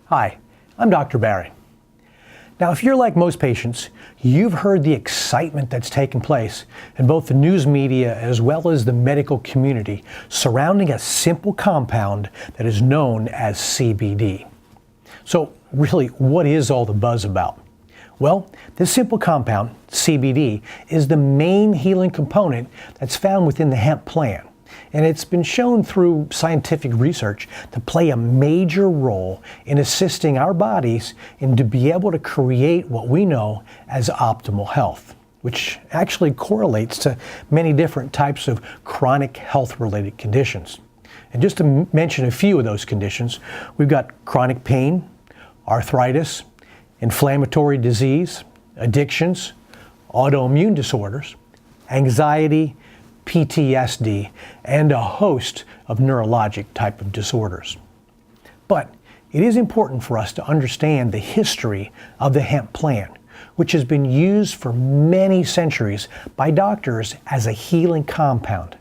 Hi, I'm Dr. Barry. Now, if you're like most patients, you've heard the excitement that's taken place in both the news media as well as the medical community surrounding a simple compound that is known as CBD. So really, what is all the buzz about? Well, this simple compound, CBD, is the main healing component that's found within the hemp plant. And it's been shown through scientific research to play a major role in assisting our bodies and to be able to create what we know as optimal health, which actually correlates to many different types of chronic health-related conditions. And just to mention a few of those conditions, we've got chronic pain, arthritis, inflammatory disease, addictions, autoimmune disorders, anxiety, PTSD, and a host of neurologic type of disorders. But it is important for us to understand the history of the hemp plant, which has been used for many centuries by doctors as a healing compound.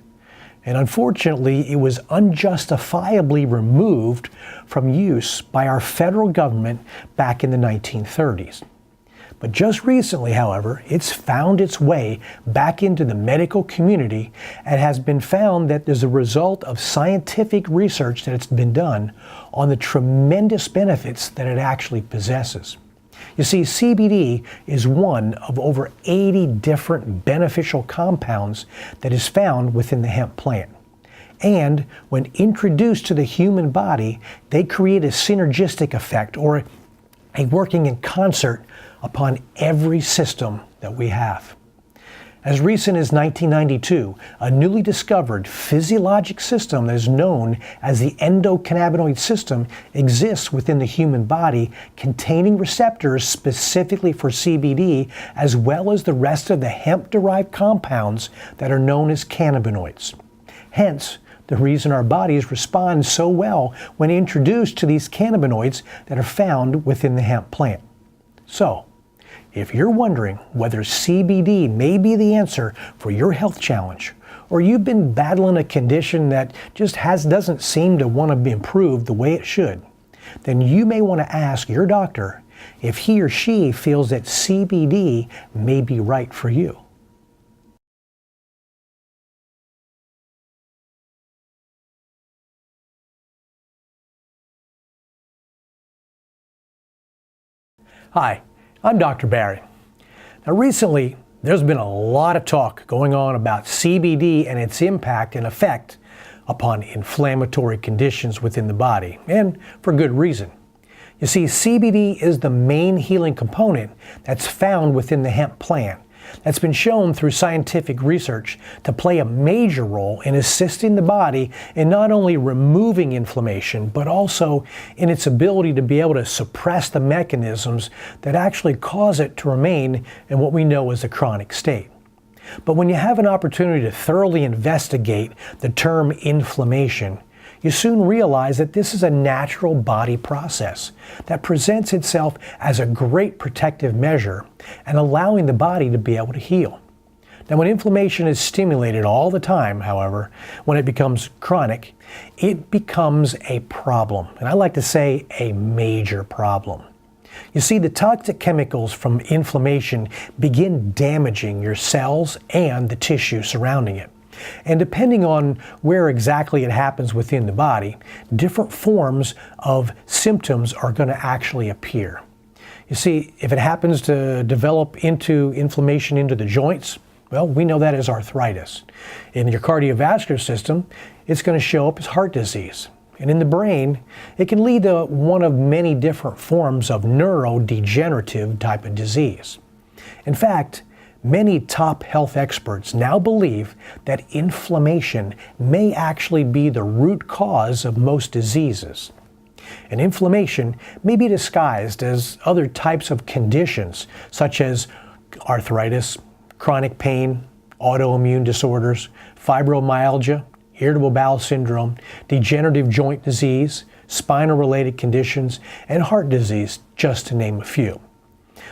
And unfortunately, it was unjustifiably removed from use by our federal government back in the 1930s. But just recently, however, it's found its way back into the medical community and has been found that as a result of scientific research that's been done on the tremendous benefits that it actually possesses. You see, CBD is one of over 80 different beneficial compounds that is found within the hemp plant. And when introduced to the human body, they create a synergistic effect or a working in concert upon every system that we have. As recent as 1992, a newly discovered physiologic system that is known as the endocannabinoid system exists within the human body, containing receptors specifically for CBD, as well as the rest of the hemp-derived compounds that are known as cannabinoids. Hence, the reason our bodies respond so well when introduced to these cannabinoids that are found within the hemp plant. So, if you're wondering whether CBD may be the answer for your health challenge, or you've been battling a condition that just doesn't seem to want to be improved the way it should, then you may want to ask your doctor if he or she feels that CBD may be right for you. Hi, I'm Dr. Barry. Now recently, there's been a lot of talk going on about CBD and its impact and effect upon inflammatory conditions within the body, and for good reason. You see, CBD is the main healing component that's found within the hemp plant that's been shown through scientific research to play a major role in assisting the body in not only removing inflammation, but also in its ability to be able to suppress the mechanisms that actually cause it to remain in what we know as a chronic state. But when you have an opportunity to thoroughly investigate the term inflammation, you soon realize that this is a natural body process that presents itself as a great protective measure and allowing the body to be able to heal. Now, when inflammation is stimulated all the time, however, when it becomes chronic, it becomes a problem. And I like to say a major problem. You see, the toxic chemicals from inflammation begin damaging your cells and the tissue surrounding it. And depending on where exactly it happens within the body, different forms of symptoms are going to actually appear. You see, if it happens to develop into inflammation into the joints, well, we know that as arthritis. In your cardiovascular system, it's going to show up as heart disease. And in the brain, it can lead to one of many different forms of neurodegenerative type of disease. In fact, many top health experts now believe that inflammation may actually be the root cause of most diseases. And inflammation may be disguised as other types of conditions, such as arthritis, chronic pain, autoimmune disorders, fibromyalgia, irritable bowel syndrome, degenerative joint disease, spinal-related conditions, and heart disease, just to name a few.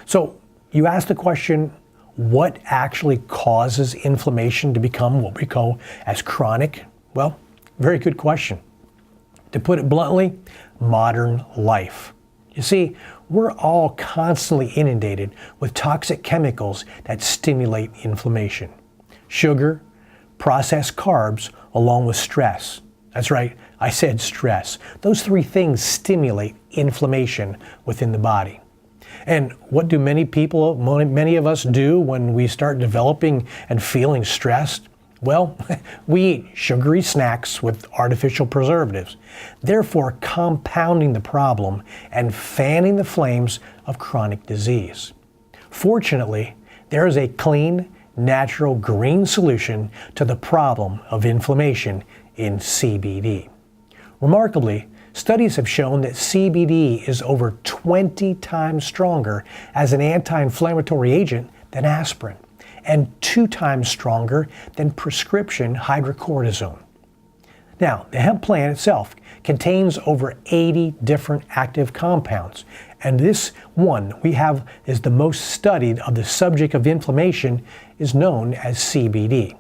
So you ask the question, what actually causes inflammation to become what we call as chronic? Well, very good question. To put it bluntly, modern life. You see, we're all constantly inundated with toxic chemicals that stimulate inflammation. Sugar, processed carbs, along with stress. That's right, I said stress. Those three things stimulate inflammation within the body. And what do many of us do when we start developing and feeling stressed? Well, we eat sugary snacks with artificial preservatives, therefore compounding the problem and fanning the flames of chronic disease. Fortunately, there is a clean, natural green solution to the problem of inflammation in CBD. Remarkably, studies have shown that CBD is over 20 times stronger as an anti-inflammatory agent than aspirin, and 2 times stronger than prescription hydrocortisone. Now, the hemp plant itself contains over 80 different active compounds, and this one we have is the most studied of the subject of inflammation is known as CBD.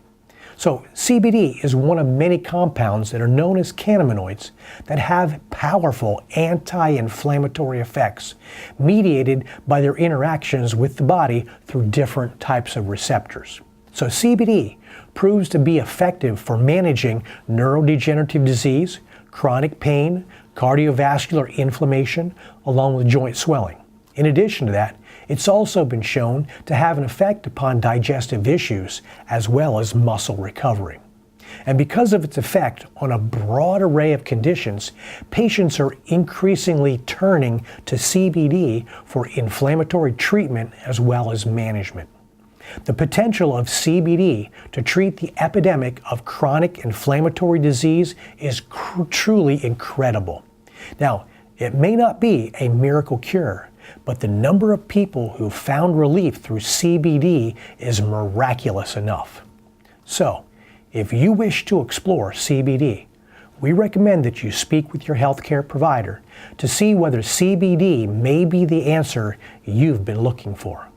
So CBD is one of many compounds that are known as cannabinoids that have powerful anti-inflammatory effects mediated by their interactions with the body through different types of receptors. So CBD proves to be effective for managing neurodegenerative disease, chronic pain, cardiovascular inflammation, along with joint swelling. In addition to that, it's also been shown to have an effect upon digestive issues as well as muscle recovery. And because of its effect on a broad array of conditions, patients are increasingly turning to CBD for inflammatory treatment as well as management. The potential of CBD to treat the epidemic of chronic inflammatory disease is truly incredible. Now, it may not be a miracle cure, but the number of people who found relief through CBD is miraculous enough. So, if you wish to explore CBD, we recommend that you speak with your healthcare provider to see whether CBD may be the answer you've been looking for.